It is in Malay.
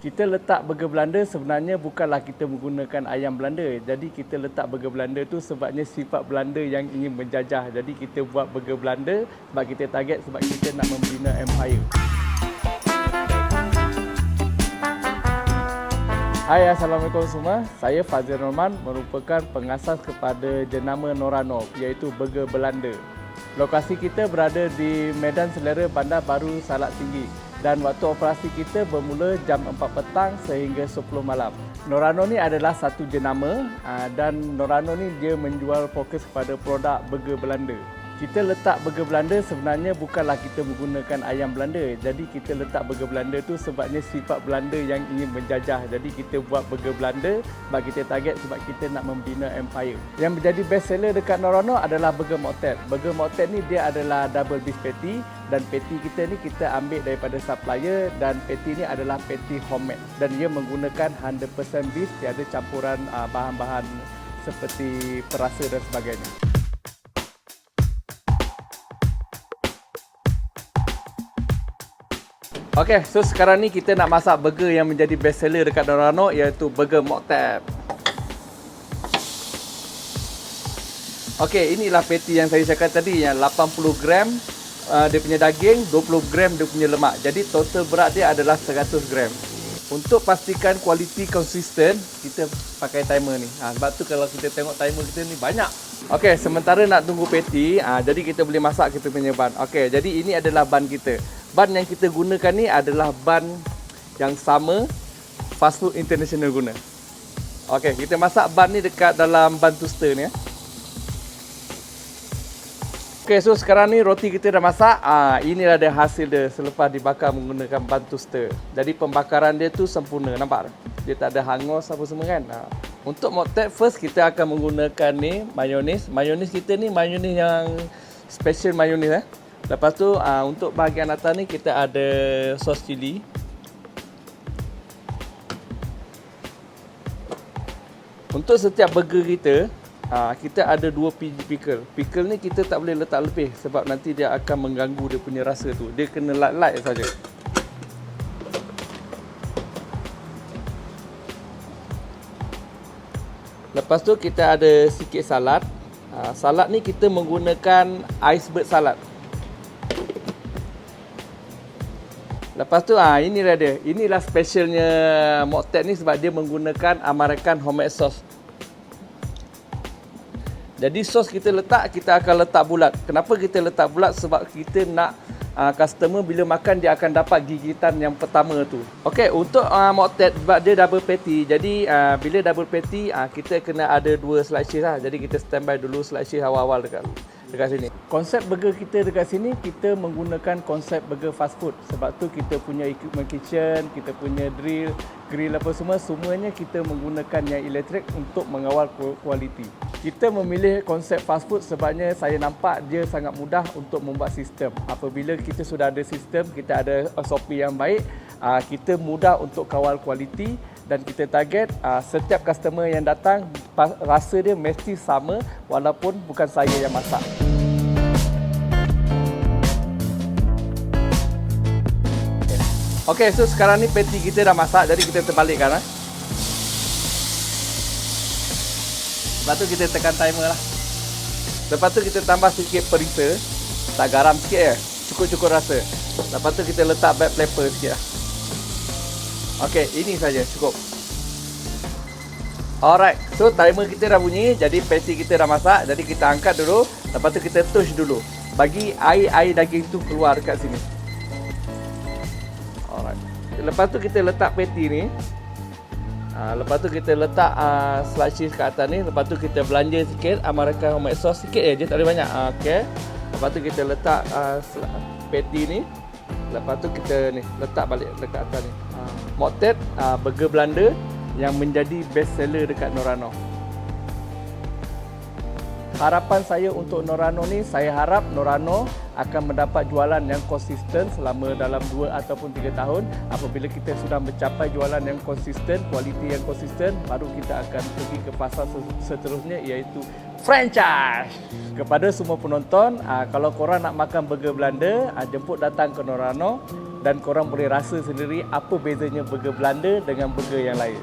Kita letak burger Belanda sebenarnya bukanlah kita menggunakan ayam Belanda. Jadi kita letak burger Belanda tu sebabnya sifat Belanda yang ingin menjajah. Jadi kita buat burger Belanda sebab kita target sebab kita nak membina empire. Hai, Assalamualaikum semua. Saya Fazil Norman merupakan pengasas kepada jenama Norano iaitu burger Belanda. Lokasi kita berada di Medan Selera, Bandar Baru, Salak Tinggi. Dan waktu operasi kita bermula jam 4 petang sehingga 10 malam. Norano ni adalah satu jenama dan Norano ni dia menjual fokus kepada produk burger Belanda. Kita letak burger Belanda sebenarnya bukanlah kita menggunakan ayam Belanda. Jadi kita letak burger Belanda tu sebabnya sifat Belanda yang ingin menjajah. Jadi kita buat burger Belanda sebab kita target sebab kita nak membina empire. Yang menjadi best seller dekat Norano adalah burger Moktet. Burger Moktet ni dia adalah double beef patty dan patty kita ni kita ambil daripada supplier dan patty ni adalah patty homemade dan dia menggunakan 100% beef, tiada campuran bahan-bahan seperti perasa dan sebagainya. Okey, so sekarang ni kita nak masak burger yang menjadi best seller dekat Norano iaitu burger Moktet. Okey, inilah patty yang saya cakap tadi yang 80 gram dia punya daging, 20 gram dia punya lemak. Jadi total berat dia adalah 100 gram. Untuk pastikan kualiti konsisten, kita pakai timer ni. Sebab tu kalau kita tengok timer kita ni banyak. Okey, sementara nak tunggu patty, jadi kita boleh masak kita punya ban. Okey, jadi ini adalah ban kita. Ban yang kita gunakan ni adalah ban yang sama Fast Food International guna. Okey, kita masak ban ni dekat dalam ban toaster ni. Okey, so sekarang ni roti kita dah masak. Inilah dia hasil dia selepas dibakar menggunakan ban toaster. Jadi pembakaran dia tu sempurna, nampak? Dia tak ada hangus apa semua kan. Untuk Moktet, first kita akan menggunakan ni mayonis. Mayonis kita ni mayonis yang special mayonis. Lepas tu untuk bahagian atas ni kita ada sos cili. Untuk setiap burger kita, kita ada 2 biji pickle. Pickle ni kita tak boleh letak lebih sebab nanti dia akan mengganggu dia punya rasa tu. Dia kena light-light saja. Lepas tu kita ada sikit salad. Salad ni kita menggunakan iceberg salad. Lepas tu inilah dia. Inilah specialnya Moktet ni sebab dia menggunakan American homemade sauce. Jadi sos kita letak, kita akan letak bulat. Kenapa kita letak bulat? Sebab kita nak customer bila makan dia akan dapat gigitan yang pertama tu. Okey, untuk Moktet sebab dia double patty. Jadi bila double patty kita kena ada 2 slice cheese lah. Jadi kita standby dulu slice cheese awal-awal dekat sini. Konsep burger kita dekat sini kita menggunakan konsep burger fast food. Sebab tu kita punya equipment kitchen, kita punya grill apa semuanya kita menggunakan yang elektrik untuk mengawal kualiti. Kita memilih konsep fast food sebabnya saya nampak dia sangat mudah untuk membuat sistem. Apabila kita sudah ada sistem, kita ada SOP yang baik, kita mudah untuk kawal kualiti dan kita target setiap customer yang datang rasa dia mesti sama walaupun bukan saya yang masak. Okey, so sekarang ni patty kita dah masak, jadi kita terbalikkan. Lepas tu kita tekan timer lah. Lepas tu kita tambah sikit perisa. Tak garam sikit cukup-cukup rasa. Lepas tu kita letak black pepper sikit lah. Okey, ini saja cukup. Alright, so timer kita dah bunyi, jadi patty kita dah masak, jadi kita angkat dulu. Lepas tu kita touch dulu. Bagi air daging tu keluar dekat sini. Alright. Lepas tu kita letak patty ni. Lepas tu kita letak slice cheese kat atas ni. Lepas tu kita belanja sikit American homemade sauce sikit je, tak boleh banyak. Okey. Lepas tu kita letak patty ni. Lepas tu kita ni letak balik dekat atas ni. Moktet burger Belanda yang menjadi best seller dekat Norano. Harapan saya untuk Norano ni, saya harap Norano akan mendapat jualan yang konsisten selama dalam 2 ataupun 3 tahun. Apabila kita sudah mencapai jualan yang konsisten, kualiti yang konsisten, baru kita akan pergi ke pasar seterusnya iaitu franchise. Kepada semua penonton, kalau korang nak makan burger Belanda, jemput datang ke Norano dan korang boleh rasa sendiri apa bezanya burger Belanda dengan burger yang lain.